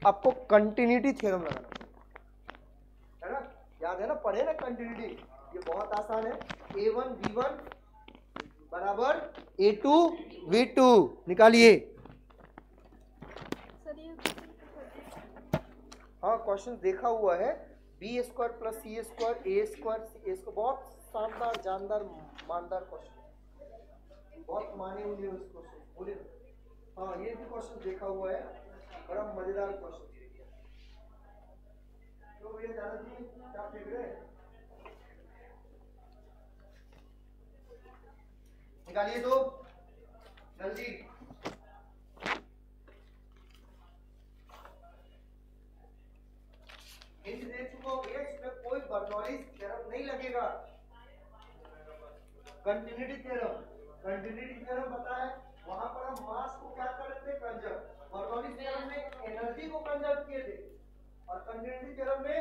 आपको कंटिन्यूटी थ्योरम लगाना है ना, याद है ना, पढ़े ना कंटिन्यूटी, ये बहुत आसान है। A1 V1 बराबर A2 V2 निकालिए। हाँ क्वेश्चन देखा हुआ है, बी स्क्वायर प्लस सी स्क्वायर ए स्क्वायर सी स्क्वायर, बहुत शानदार जानदार मानदार क्वेश्चन, बहुत माने हुए उस क्वेश्चन बोले। हाँ ये भी क्वेश्चन देखा हुआ है, बड़ा मजेदार क्वेश्चन। तो भैया जाना जी क्या फेंक रहे हैं, निकालिए तो जल्दी। हिंट दे चुका हूं भैया, इसमें कोई बर्नौलीज थ्योरम नहीं लगेगा। कंटिन्यूटी थ्योरम पता है, वहां पर हम मास को क्या कर रहे थे, कंजर्व। बर्नौलीज थ्योरम में एनर्जी को कंजर्व किए थे, और कंटिन्यूटी थ्योरम में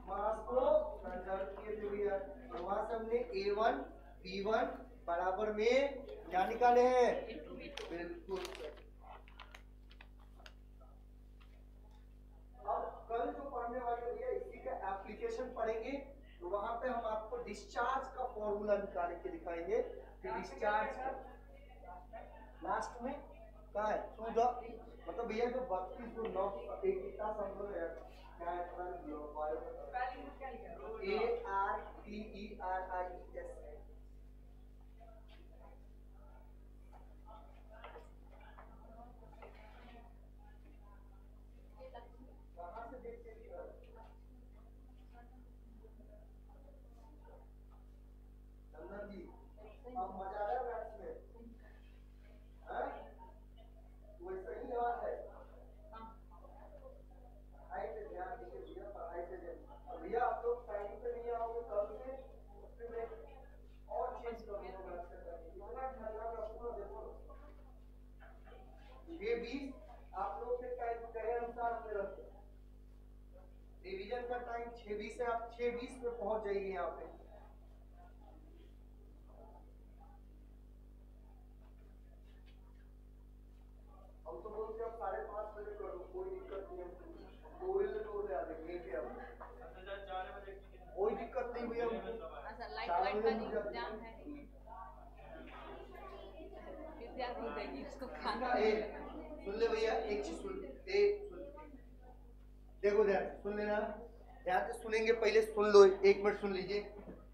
मास को कंजर्व किए थे भैया। तो वहां से हमने A1 B1 बराबर में क्या निकाले हैं, बिल्कुल। अब कल जो पढ़ने वाले भैया इसी का एप्लीकेशन पढ़ेंगे, तो वहां पे हम आपको डिस्चार्ज का फॉर्मूला निकाल के दिखाएंगे कि डिस्चार्ज लास्ट में क्या है, थ्रू द, मतलब भैया जो 32 को 9 एक कितना संभव है, क्या है ARTERIES। अब मजा आ रहा है मैथ्स में, वैसा ही याद है। पढ़ाई पे ध्यान दीजिए भैया, पढ़ाई पे ध्यान। भैया आप लोग टाइम पे नहीं आओगे कल से, उसमें मैं और चेंज करूंगा मैथ्स का टाइम, इतना ध्यान रखूंगा। देखो 6:20 आप लोग के टाइम कहे अनुसार हमने रखा, रिवीजन का टाइम 6:20 है, आप 6:20 पे पहुंच जाइए यहाँ पे। हम तो बोलते हैं 5:30 बजे करो, कोई दिक्कत नहीं है, कोई आ जाएंगे, कोई दिक्कत नहीं भैया। सुन ले भैया, एक चीज सुन, देखो ध्यान सुन लेना, ध्यान से सुनेंगे, पहले सुन लो, 1 मिनट सुन लीजिए,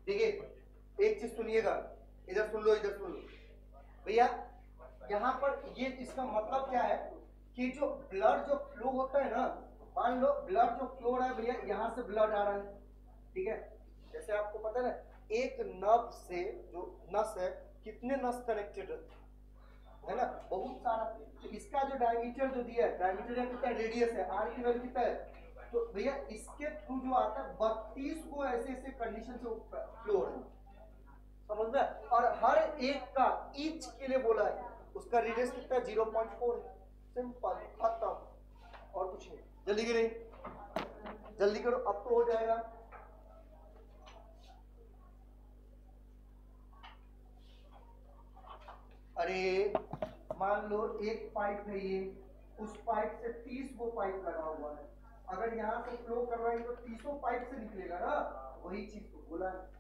ठीक है। एक चीज सुनिएगा, इधर सुन लो, इधर सुन लो भैया। यहाँ पर ये इसका मतलब क्या है कि जो ब्लड जो फ्लो होता है ना, मान लो ब्लड जो फ्लो रहा है भैया, यहाँ से ब्लड आ रहा है, ठीक है। जैसे आपको पता है ना, एक नर्व से जो नस है, कितने नस कनेक्टेड है ना, बहुत सारा। तो इसका जो डायमीटर जो दिया है, डायमीटर कितना, रेडियस है, आर की वैल्यू कितना है, तो भैया इसके थ्रू जो आता है 32 को ऐसे ऐसे कंडीशन से फ्लो हो रहा है, समझ में। और हर एक का ईच के लिए बोला है, उसका रेडियस कितना है, 0.4 है, सिंपल, खत्म, और कुछ नहीं। जल्दी करें, जल्दी करो, अब तो हो जाएगा। अरे मान लो एक पाइप है ये, उस पाइप से 30 वो पाइप लगा हुआ है, अगर यहाँ से फ्लो करवाएंगे तो 30 पाइप से निकलेगा ना, वही चीज को बोला है।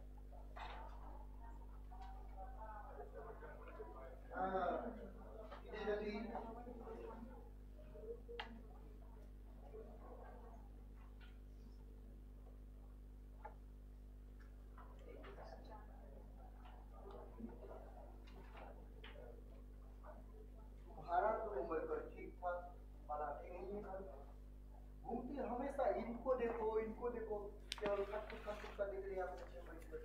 घूमती हमेशा इनको देखो केवल खट दिख रही है बच्चे बैठ कर।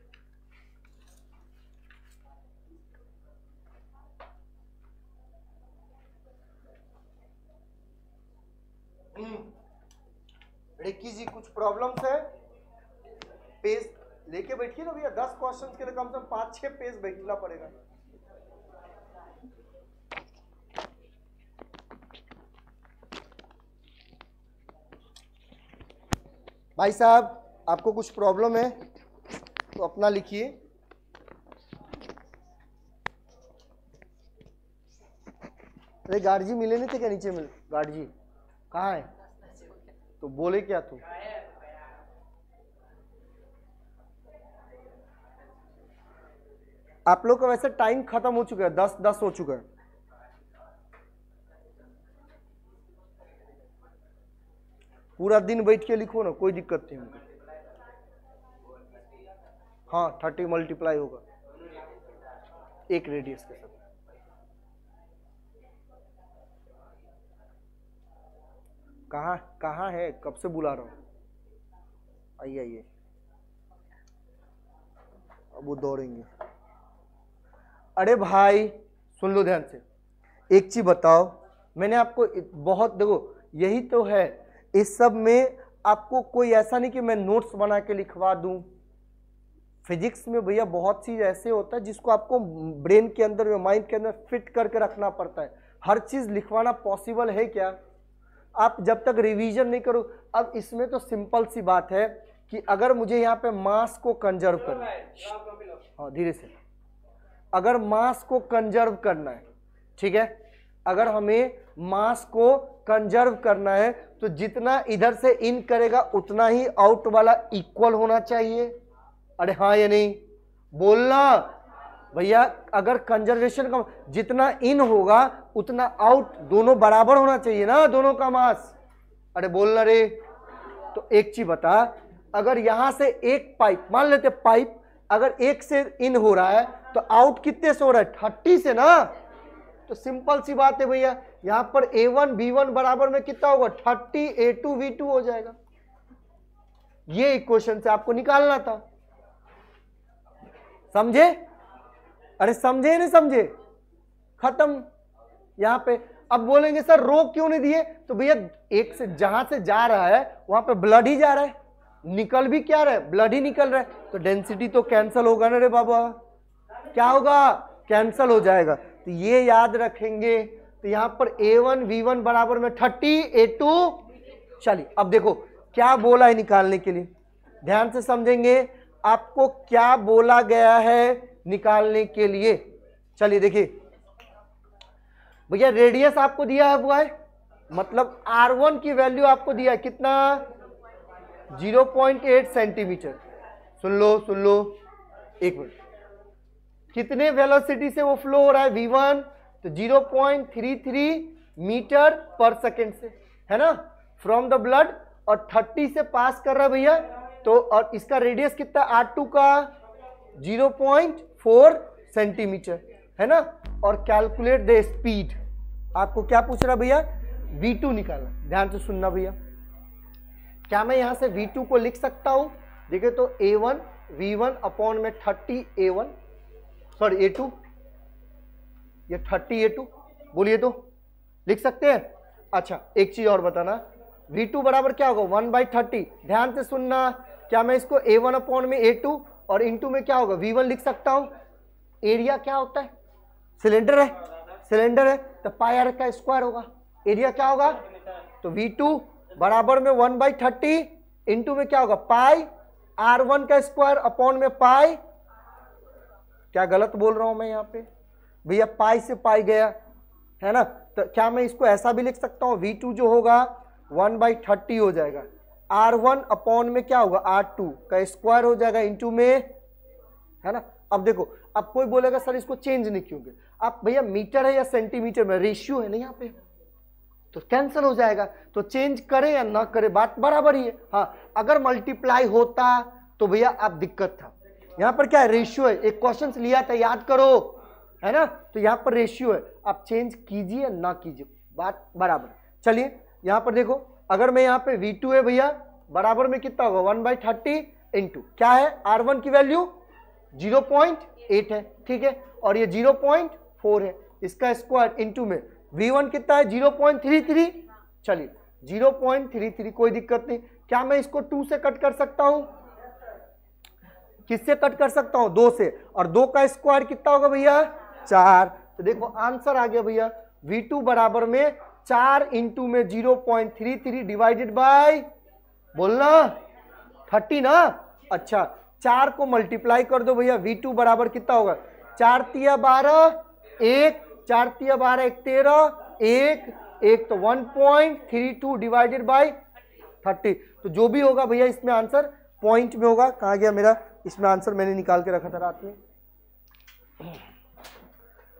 रिक्की जी कुछ प्रॉब्लम्स है? पेज लेके बैठिए ना भैया, 10 क्वेश्चंस के लिए कम से कम 5-6 पेज बैठना पड़ेगा। भाई साहब आपको कुछ प्रॉब्लम है तो अपना लिखिए। अरे गार्जी मिले नहीं थे क्या नीचे मिले? गार्जी कहाँ है? तो बोले क्या तू? आप लोग का वैसे टाइम खत्म हो चुका है, 10 हो चुका है। पूरा दिन बैठ के लिखो ना, कोई दिक्कत नहीं होगी। हाँ 30 मल्टीप्लाई होगा एक रेडियस के साथ। कहाँ है? कब से बुला रहा हूँ, आइए। अब वो दौड़ेंगे। अरे भाई सुन लो ध्यान से, एक चीज बताओ, मैंने आपको बहुत, देखो यही तो है, इस सब में आपको कोई ऐसा नहीं कि मैं नोट्स बना के लिखवा दूं। फिजिक्स में भैया बहुत चीज ऐसे होता है जिसको आपको ब्रेन के अंदर में, माइंड के अंदर फिट करके रखना पड़ता है। हर चीज लिखवाना पॉसिबल है क्या? आप जब तक रिवीजन नहीं करो। अब इसमें तो सिंपल सी बात है कि अगर मुझे यहाँ पे मास को कंजर्व करना है, हाँ धीरे से, अगर मास को कंजर्व करना है, ठीक है, अगर हमें मास को कंजर्व करना है तो जितना इधर से इन करेगा उतना ही आउट वाला इक्वल होना चाहिए। अरे हाँ या नहीं बोलना भैया। अगर कंजर्वेशन का जितना इन होगा उतना आउट, दोनों बराबर होना चाहिए ना, दोनों का मास। अरे बोलना रे। तो एक चीज बता, अगर यहां से एक पाइप, मान लेते पाइप अगर एक से इन हो रहा है तो आउट कितने से हो रहा है? 30 से ना। तो सिंपल सी बात है भैया, यहां पर A1 B1 बराबर में कितना होगा? 30 A2 V2 हो जाएगा। ये इक्वेशन से आपको निकालना था, समझे? अरे समझे नहीं समझे? खत्म। यहां पे अब बोलेंगे सर रो क्यों नहीं दिए? तो भैया एक से जहां से जा रहा है वहां पे ब्लड ही जा रहा है, निकल भी क्या रहा है? ब्लड ही निकल रहा है। तो डेंसिटी तो कैंसल होगा ना रे बाबा, क्या होगा? कैंसल हो जाएगा। तो ये याद रखेंगे। तो यहां पर A1 V1 बराबर में 30 A2। चलिए अब देखो क्या बोला है निकालने के लिए, ध्यान से समझेंगे आपको क्या बोला गया है निकालने के लिए। चलिए देखिए भैया, रेडियस आपको दिया है बॉय, मतलब R1 की वैल्यू आपको दिया है कितना? 0.8 सेंटीमीटर। सुन लो एक मिनट, कितने वेलोसिटी से वो फ्लो हो रहा है? V1 तो 0.33 मीटर पर सेकेंड से, है ना, फ्रॉम द ब्लड, और 30 से पास कर रहा है भैया। तो और इसका रेडियस कितना? R2 का 0.4 सेंटीमीटर, है ना। और कैलकुलेट द स्पीड, आपको क्या पूछ रहा भैया? V2 निकालना। ध्यान से सुनना भैया, क्या मैं यहां से V2 को लिख सकता हूं? देखिए तो A1 V1 अपॉन में 30 A1, सॉरी A2, ये 30 A2, बोलिए तो लिख सकते हैं। अच्छा एक चीज और बताना, V2 बराबर क्या होगा? 1/30। ध्यान से सुनना, क्या मैं इसको A1 अपॉन में A2 और इंटू में क्या होगा? V1 लिख सकता हूं। एरिया क्या होता है? सिलेंडर है तो पाई आर का स्क्वायर होगा। एरिया क्या होगा? तो V2 बराबर में 1/30 इंटू में क्या होगा? पाई R1 का स्क्वायर अपॉन में पाई, क्या गलत बोल रहा हूं मैं यहाँ पे भैया? पाई से पाई गया है ना। तो क्या मैं इसको ऐसा भी लिख सकता हूँ, V2 जो होगा 1/30 हो जाएगा, R1 अपॉन में क्या होगा R2 का स्क्वायर हो जाएगा इंटू में, है ना। अब देखो, अब कोई बोलेगा सर इसको चेंज नहीं क्यों किया, आप भैया मीटर है या सेंटीमीटर में, रेशियो है ना यहाँ पे, तो कैंसिल हो जाएगा, तो चेंज करे या ना करे बात बराबर ही है। हाँ, अगर मल्टीप्लाई होता तो भैया आप दिक्कत था, यहाँ पर क्या है रेशियो है, एक क्वेश्चन लिया था याद करो, है ना, तो यहाँ पर रेशियो है, आप चेंज कीजिए या ना कीजिए बात बराबर। चलिए यहाँ पर देखो, अगर मैं यहाँ पे V2 है भैया बराबर में कितना होगा 1/30 इंटू क्या है R1 की वैल्यू 0.8 है, ठीक है, और ये 0.4 है, इसका स्क्वायर इंटू में V1 कितना है 0.33, चलिए 0.33 कोई दिक्कत नहीं। क्या मैं इसको 2 से कट कर सकता हूं, किससे कट कर सकता हूं 2 से, और 2 का स्क्वायर कितना होगा भैया 4, तो देखो आंसर आ गया भैया V2 बराबर में 4 इंटू में 0.33 डिवाइडेड बाय बोलना 30 ना। अच्छा 4 को मल्टीप्लाई कर दो भैया, V2 बराबर कितना होगा 4 तिया 12, 1 4 तिया 12 1 13, 1 तो 1.32 डिवाइडेड बाय 30, तो जो भी होगा भैया इसमें आंसर पॉइंट में होगा। कहाँ गया मेरा, इसमें आंसर मैंने निकाल के रखा था रात में,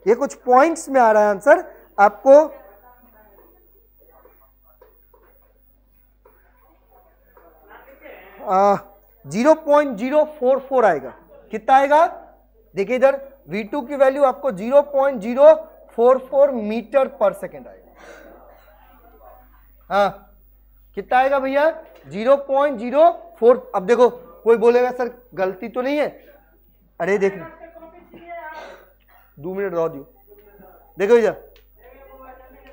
ये कुछ पॉइंट्स में आ रहा है आंसर आपको, 0.044 आएगा, कितना आएगा देखिए इधर V2 की वैल्यू आपको 0.044 मीटर पर सेकेंड आएगा। हाँ कितना आएगा भैया 0.04। अब देखो कोई बोलेगा सर गलती तो नहीं है, अरे देख 2 मिनट रह दियो, देखो इधर,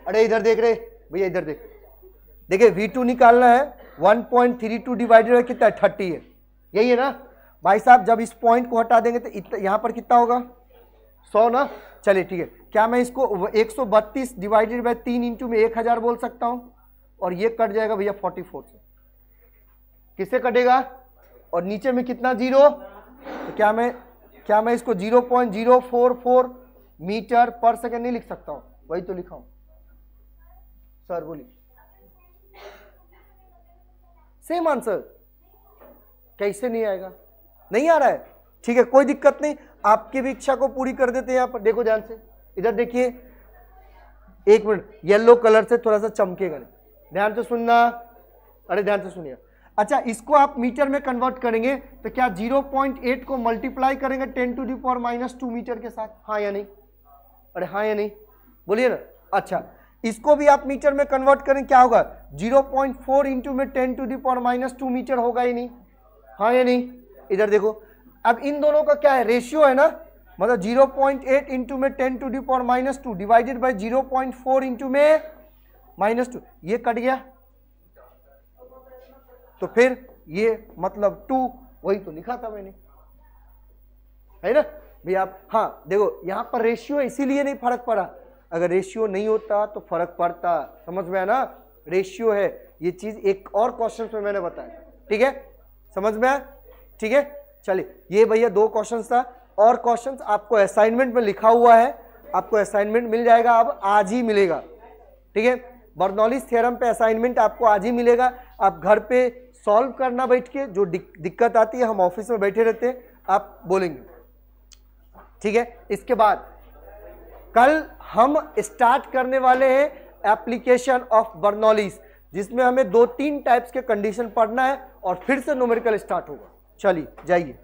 अरे इधर देख रहे भैया, इधर देख, देखिए V2 निकालना है 1.32 डिवाइडेड बाय कितना है 30 है, यही है ना भाई साहब। जब इस पॉइंट को हटा देंगे तो यहां पर कितना होगा 100 ना। चलिए ठीक है, क्या मैं इसको 132 डिवाइडेड बाय 3 इंटू में 1000 बोल सकता हूं, और ये कट जाएगा भैया 44 से, किससे कटेगा, और नीचे में कितना 0, तो क्या मैं इसको 0.044 मीटर पर सेकेंड नहीं लिख सकता हूं, वही तो लिखा हूं सर, बोलिए सेम आंसर, कैसे नहीं आएगा, नहीं आ रहा है, ठीक है कोई दिक्कत नहीं, आपकी भी इच्छा को पूरी कर देते हैं। यहाँ पर देखो ध्यान से, इधर देखिए, 1 मिनट, येलो कलर से थोड़ा सा चमकेगा नहीं, ध्यान से सुनना, अरे ध्यान से सुनिए। अच्छा इसको आप मीटर में कन्वर्ट करेंगे तो क्या 0.8 को मल्टीप्लाई करेंगे 10⁻⁻² मीटर के साथ, हाँ या नहीं, अरे हाँ या नहीं बोलिए ना। अच्छा इसको भी आप मीटर में कन्वर्ट करें, क्या होगा 0.4 इंटू में 10⁻² मीटर होगा ही नहीं, हाँ या नहीं। इधर देखो, अब इन दोनों का क्या है रेशियो है ना, मतलब 0.8 इंटू में 10⁻² डिवाइडेड बाय 0.4 इंटू में -2, ये कट गया, तो फिर ये मतलब 2, वही तो लिखा था मैंने, है ना भैया आप। हाँ देखो यहाँ पर रेशियो है इसीलिए नहीं फर्क पड़ा, अगर रेशियो नहीं होता तो फर्क पड़ता, समझ में आया ना, रेशियो है, ये चीज एक और क्वेश्चन में मैंने बताया, ठीक है समझ में आया, ठीक है। चलिए ये भैया 2 क्वेश्चन था, और क्वेश्चन आपको असाइनमेंट में लिखा हुआ है, आपको असाइनमेंट मिल जाएगा, अब आज ही मिलेगा, ठीक है। बर्नौलीज थ्योरम पे असाइनमेंट आपको आज ही मिलेगा, आप घर पे सॉल्व करना बैठ के, जो दिक्कत आती है हम ऑफिस में बैठे रहते हैं, आप बोलेंगे, ठीक है। इसके बाद कल हम स्टार्ट करने वाले हैं एप्लीकेशन ऑफ बर्नौलीज, जिसमें हमें 2-3 टाइप्स के कंडीशन पढ़ना है और फिर से न्यूमेरिकल स्टार्ट होगा। चलिए जाइए।